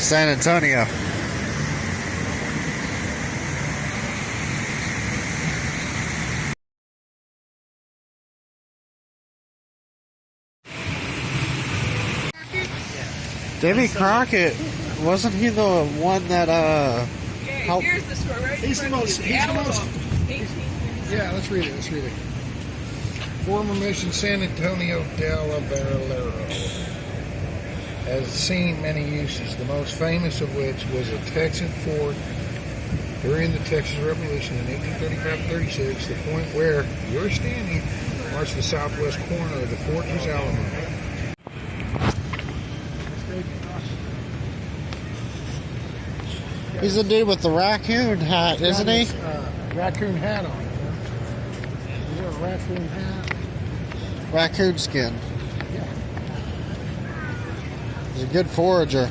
San Antonio. Davy Crockett, wasn't he the one that helped? Here's the story right He's the most. Yeah, let's read it. Let's read it. Former mission San Antonio del Barrilero has seen many uses, the most famous of which was a Texan fort during the Texas Revolution in 1835-36. The point where you're standing marks the southwest corner of the Fortress Alamo. He's the dude with the raccoon hat, isn't he? Raccoon hat on. He wore a raccoon hat. Raccoon skin. Yeah. He's a good forager.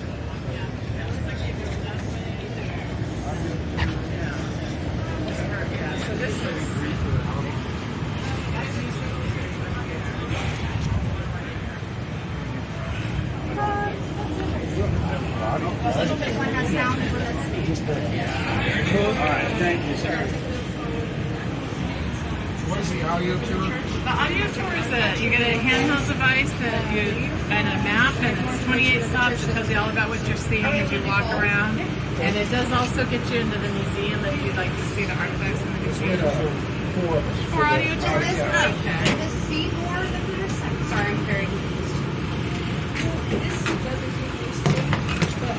Alright, thank you, sir. What is the audio tour? The audio tour is you get a handheld device and a map, and it's 28 stops. It tells you all about what you're seeing as you walk around. And it does also get you into the museum if you'd like to see the artifacts in the museum. Four of us. For audio tours? Okay. The Seymour that we were saying. Sorry, I'm very confused. This doesn't do these two. But,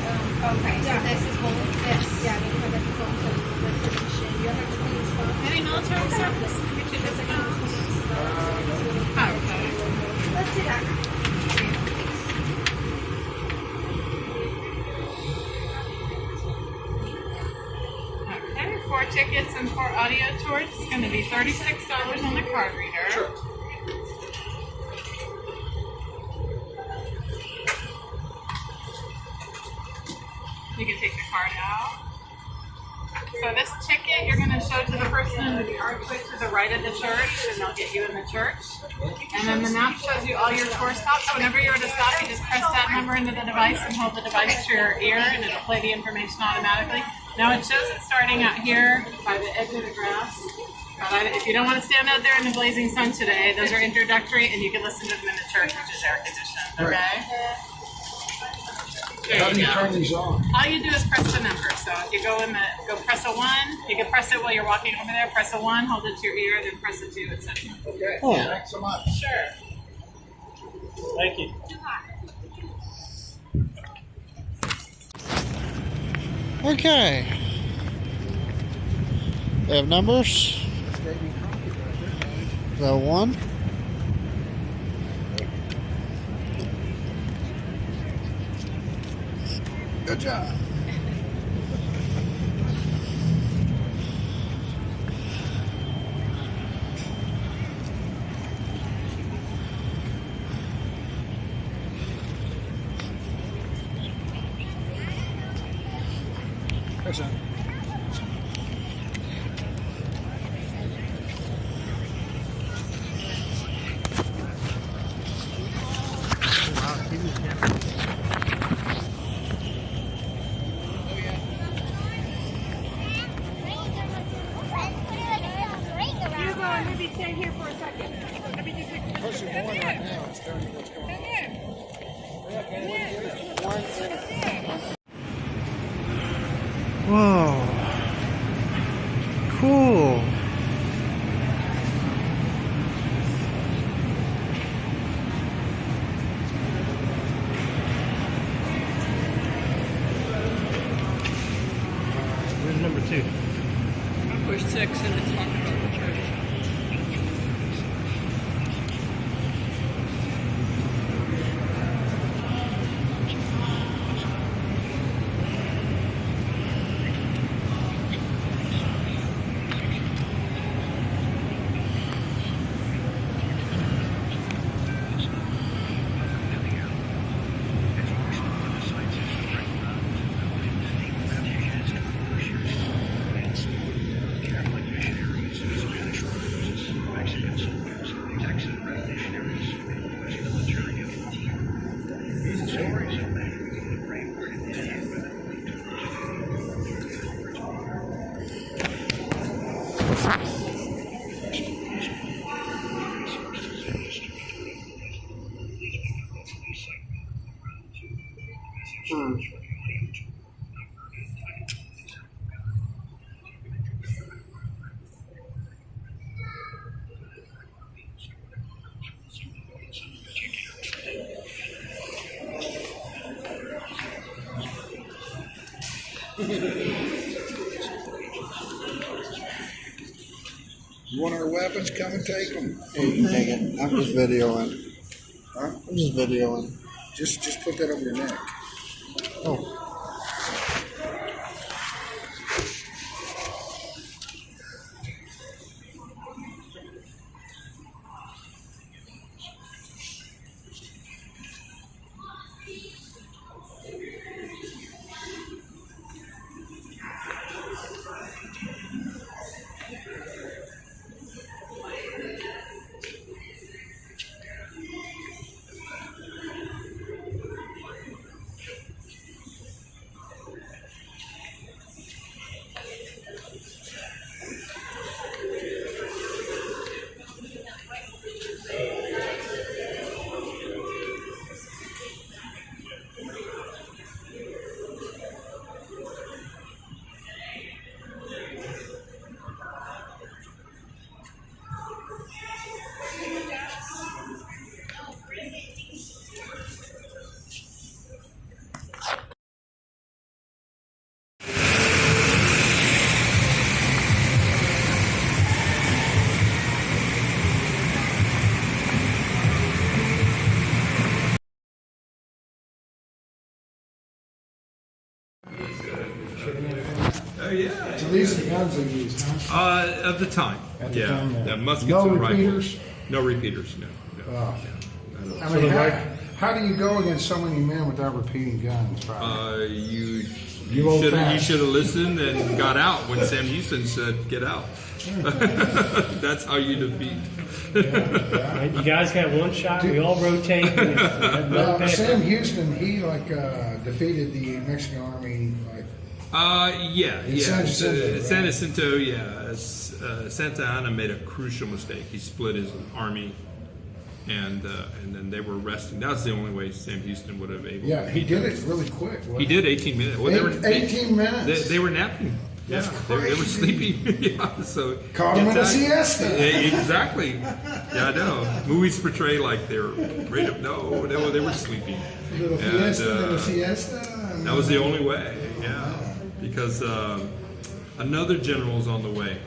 okay, so this is one. Yes. Yeah, you have that phone so it's good position. You have to clean spot. Any military service? Get you discounts? Okay. Let's do that. Okay, 4 tickets and 4 audio tours. It's going to be $36 on the card reader. Sure. You can take the card out. So this ticket you're going to show to the person in the archway to the right of the church, and they'll get you in the church. And then the map shows you all your tour stops. So whenever you're at a stop, you just press that number into the device and hold the device to your ear, and it'll play the information automatically. Now it shows it starting out here by the edge of the grass. If you don't want to stand out there in the blazing sun today, those are introductory, and you can listen to them in the church, which is air conditioned. Okay? How do you turn these on? All you do is press the number. So if you go press a 1, you can press it while you're walking over there. Press a 1, hold it to your ear, then press a 2, etc. Okay. Oh. Thanks so much. Sure. Thank you. Okay. They have numbers. The 1. Good job. Thanks, son. Maybe stay here for a second. Let me just take a Pushing one right now. It's telling you what's going on. Whoa. Cool. Where's number 2? Push 6 and it's talking about the church. You want our weapons? Come and take them. Hey, you can take it. I'm just videoing. Huh? I'm just videoing. Just put that over your neck. Oh. Oh yeah. So these are the guns they use, huh? Of the time. At the time, yeah. Yeah, muskets No and repeaters? rifles. No repeaters. No. Oh. Yeah. I mean, how do you go against so many men without repeating guns? Probably? You old should fast. have listened and got out when Sam Houston said, "Get out." That's how you defeat. You guys got one shot. We all rotate. Sam Houston, he defeated the Mexican army. San Jacinto, right? San Jacinto, yeah. Santa Anna made a crucial mistake. He split his army, and then they were resting. That's the only way Sam Houston would have able. Yeah, he did it really quick. He did 18 minutes. Well, 18 minutes. They were napping. That's They were crazy. sleeping. Yeah, so Caught him in a siesta. Yeah, exactly. Yeah, I know. Movies portray like they're right up. No, they were sleeping. A little And, fiesta, little siesta. That was the only way. Yeah, because another general's on the way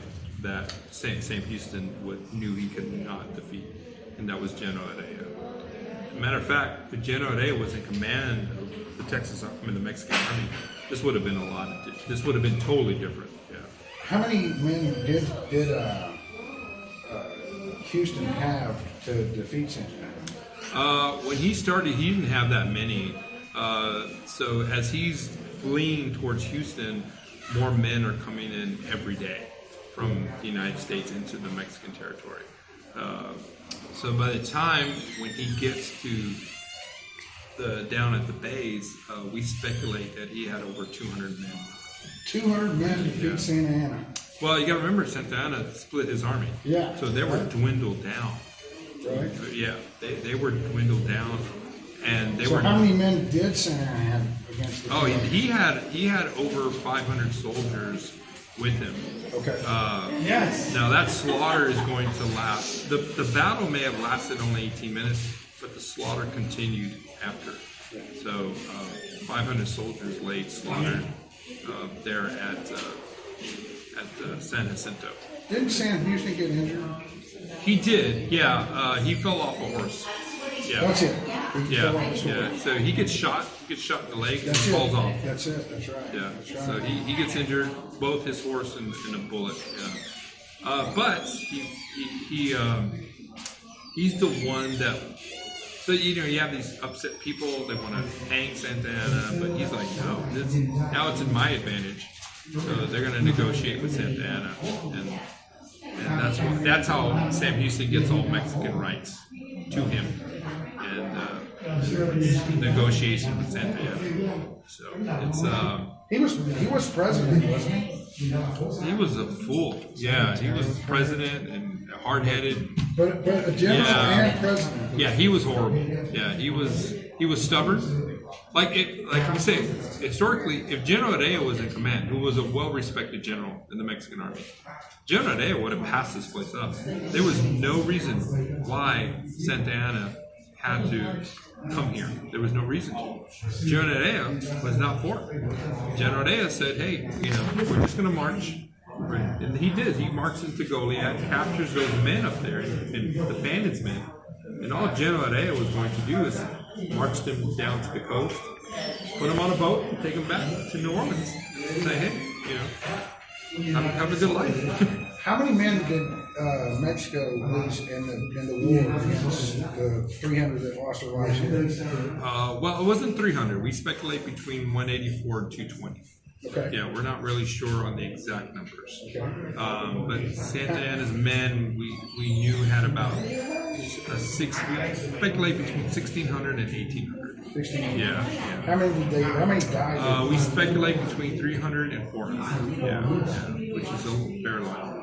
that Sam Houston knew he could not defeat, and that was General Heredia. Matter of fact, if General Heredia was in command of the Mexican army, this would have been this would have been totally different. Yeah. How many men did Houston have to defeat Santa Anna? When he started, he didn't have that many. So as he's fleeing towards Houston, more men are coming in every day from the United States into the Mexican territory. So by the time when he gets to down at the base, we speculate that he had over 200 men. 200 men to defeat Santa Anna. Well, you got to remember, Santa Anna split his army. Yeah. So they were dwindled down. Right. Yeah, they were dwindled down, and they So were. how many men did Santa Anna have against the Oh, king? he had over 500 soldiers with him. Okay. Yes. Now that slaughter is going to last. The battle may have lasted only 18 minutes, but the slaughter continued after. So 500 soldiers laid slaughtered there at San Jacinto. Didn't Sam Houston get injured? He did, yeah. He fell off a horse. Yeah. That's it. He Yeah, fell off his horse. yeah. So he gets shot. He gets shot in the leg and That's falls it. off. That's it. That's right. Yeah. That's right. So he gets injured, both his horse and a bullet. Yeah. But he's the one that. So you have these upset people that want to hang Santa Anna, but he's like, no, now it's in my advantage. So they're going to negotiate with Santa Anna, and that's how Sam Houston gets all Mexican rights to him, and negotiation with Santa Anna. So it's He was president, wasn't he? he was a fool. Yeah, he was president and hard-headed. But a general Yeah. and president. Yeah, he was horrible. Yeah, he was stubborn. like we say, historically, if General Heredia was in command, who was a well-respected general in the Mexican army, General Heredia would have passed this place up. There was no reason why Santa Anna had to come here. There was no reason to. General Heredia was not for it. General Heredia said, hey, we're just going to march. And he did. He marches to Goliad, captures those men up there, and the bandits' men. And all General Heredia was going to do is march them down to the coast, put them on a boat, and take them back to New Orleans. And say, hey, have a good life. How many men did Mexico lose in the war against the 300 that lost their lives here? Well, it wasn't 300. We speculate between 184 and 220. Okay. Yeah, we're not really sure on the exact numbers. Okay. But Santa Anna's men, we knew had about we speculate between 1,600 and 1,800. 16. Yeah. How many died? We speculate between 300 and 400. Yeah, which is a fair lot.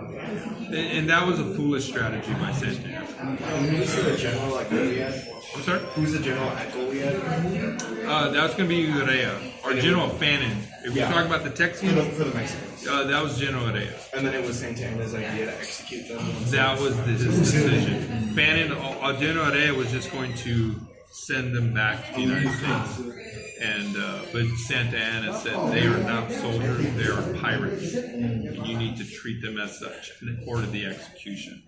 And that was a foolish strategy by Santa Anna. Who's the general at Goliad? I'm sorry? Who's the general at Goliad? That's going to be Heredia, or General Fannin. If we talk about the Texians, For the Mexicans. that was General Heredia. And then it was Santa Anna's idea to execute them. That was his decision. Fannin, General Heredia was just going to send them back to the United States. And but Santa Anna said they are not soldiers, they are pirates. And you need to treat them as such, and ordered the execution,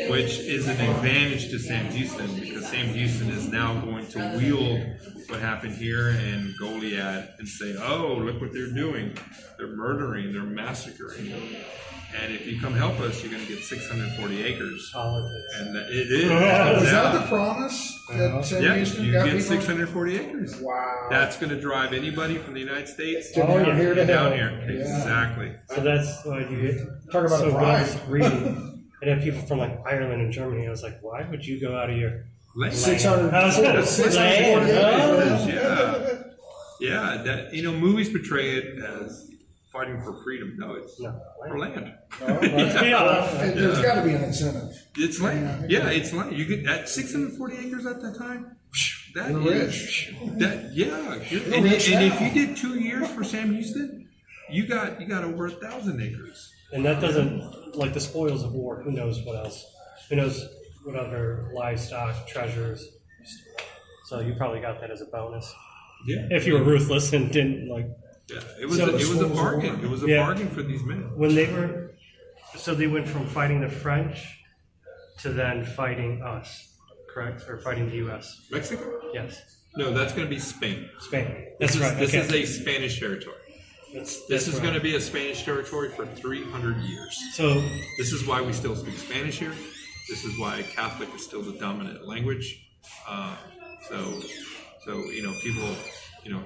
which is an advantage to Sam Houston, because Sam Houston is now going to wield what happened here in Goliad and say, oh, look what they're doing. They're murdering, they're massacring. And if you come help us, you're going to get 640 acres. And it is. Was that the promise that Sam Yeah, Houston you got get people? 640 acres. Wow. That's going to drive anybody from the United States Down here to down hell. here. Yeah. Exactly. So that's what you get. Talk about so a when I was prize. reading, and then people from like Ireland and Germany, I was like, why would you go out of your Land. 600. I was gonna say, 640 land, acres. Yeah. Yeah. That movies portray it as fighting for freedom. No, it's No, for land. yeah. There's got to be an incentive. It's land. Yeah, it's land. You get at 640 acres at that time. That You're is rich. that. Yeah. And rich if now. you did 2 years for Sam Houston, you got over 1,000 acres. And that doesn't, like the spoils of war, who knows what else? Who knows what other livestock, treasures? So you probably got that as a bonus. Yeah. If you were ruthless and didn't like, Yeah, it was So- a bargain. It was a Yeah. bargain for these men. when they were, so they went from fighting the French to then fighting us, correct? Or fighting the U.S. Mexico? Yes. No, that's going to be Spain. Spain. That's This is right. this okay. is a Spanish territory. This is right. going to be a Spanish territory for 300 years. So This is why we still speak Spanish here. This is why Catholic is still the dominant language. So people,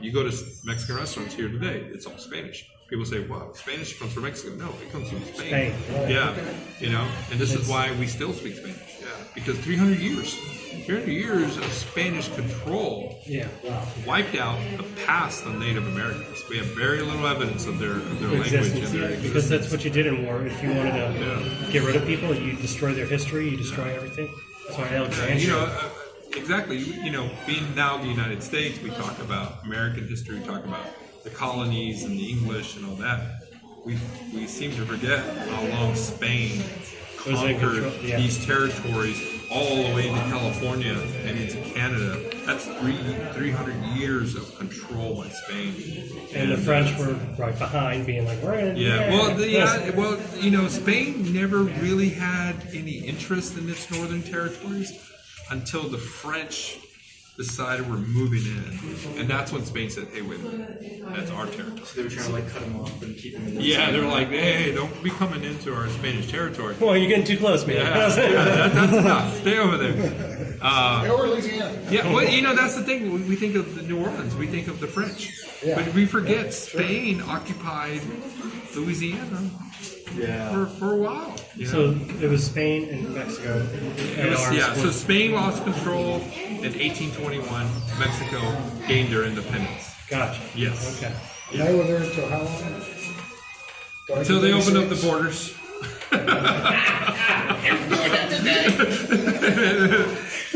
you go to Mexican restaurants here today, it's all Spanish. People say, "Wow, Spanish comes from Mexico." No, it comes from Spain. Spain. Yeah, and this is why we still speak Spanish. Yeah, because 300 years of Spanish control yeah. wiped out the past of Native Americans. We have very little evidence of their language and Existence, their yeah, existence. because that's what you did in war. If you wanted to get rid of people, you destroy their history, you destroy everything. That's why Alexandria. Exactly. Being now the United States, we talk about American history, we talk about the colonies and the English and all that. We seem to forget how long Spain Was in conquered control, yeah. these territories all the way into California and into Canada. That's 300 years of control by Spain. And the French were right behind, being like, "We're in." Spain never really had any interest in its northern territories until the French decided we're moving in, and that's when Spain said, "Hey, wait a minute, that's our territory." So they were trying to cut them off and keep them in the Yeah, they're like, "Hey, don't be coming into our Spanish territory." Well, you're getting too close, man. That's enough. Stay over there. Or Louisiana. Yeah, well, that's the thing. When we think of the New Orleans, we think of the French, Yeah. but we forget Spain occupied Louisiana for a while. So it was Spain and Mexico. And ours So was- Spain lost control in 1821. Mexico gained their independence. Gotcha. Yes. Okay. And they were there until how long? Until they opened up the borders.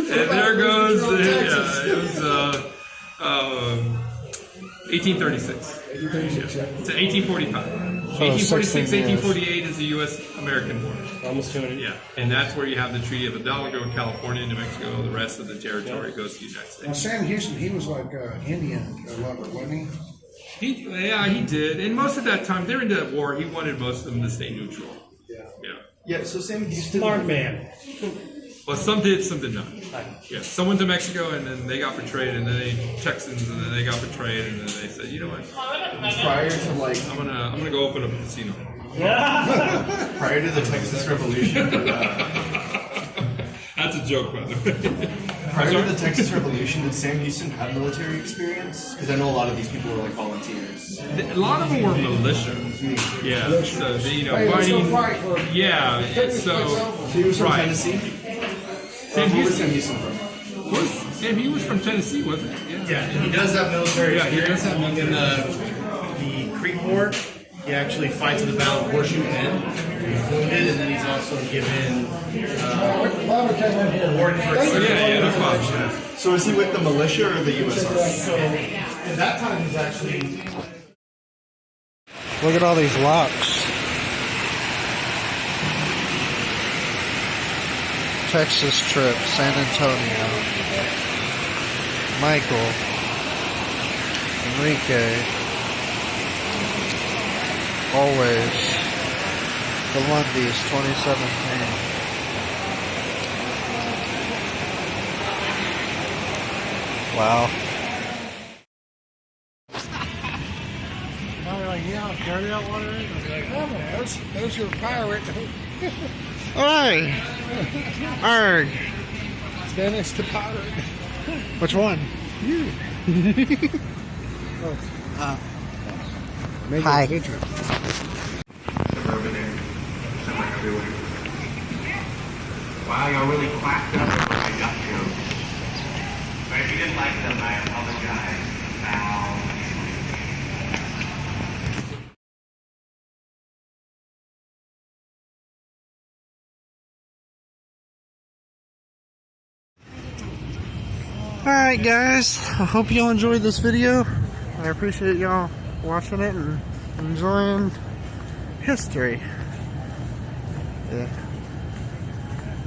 And there goes. It was. 1836. To 1845. So 1846, 16 years. 1848 is the U.S. American border. Almost 200. Yeah, and that's where you have the Treaty of Hidalgo, California, New Mexico. The rest of the territory goes to the United Now, States. Sam Houston, he was like an Indian lover, wasn't he? He did. And most of that time, during the war, he wanted most of them to stay neutral. Yeah. Yeah. Yeah, so Sam Houston. Smart man. Well, some did, some did not. Yeah, some went to Mexico and then they got betrayed, and then they Texans, and then they got betrayed, and then they said, you know what? Prior to like I'm gonna go open up a casino. prior to the Texas Revolution. That's a joke, by the way. Prior to the Texas Revolution, did Sam Houston have military experience? Because I know a lot of these people were like volunteers. A lot of them were militia. Yeah, so they, Hey, let's go fighting. fight for Yeah, so He was from right. Tennessee. Sam Where was Houston Sam Houston from? Sam. He was from Tennessee, wasn't he? Yeah, and he does have military Yeah, he does have experience. In the Creek War, he actually fights in the Battle of Horseshoe Bend. He's wounded, and then he's also given award for Yeah, no problem. So is he with the militia or the U.S. Army? So at that time, he's actually Look at all these locks. Texas trip, San Antonio. Michael. Enrique. Always. The Lundys, 2017. Wow. There's your pirate. Alright. Arg. Dennis the pirate. Which one? You. Hi. Wow, you're really quacked up. I got you. But if you didn't like them, I apologize. Now. Alright guys, I hope y'all enjoyed this video. I appreciate y'all watching it and enjoying history. Yeah.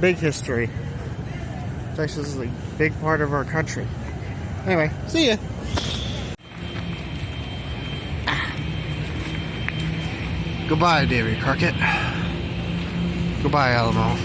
Big history. Texas is a big part of our country. Anyway, see ya. Goodbye, Davy Crockett. Goodbye, Alamo.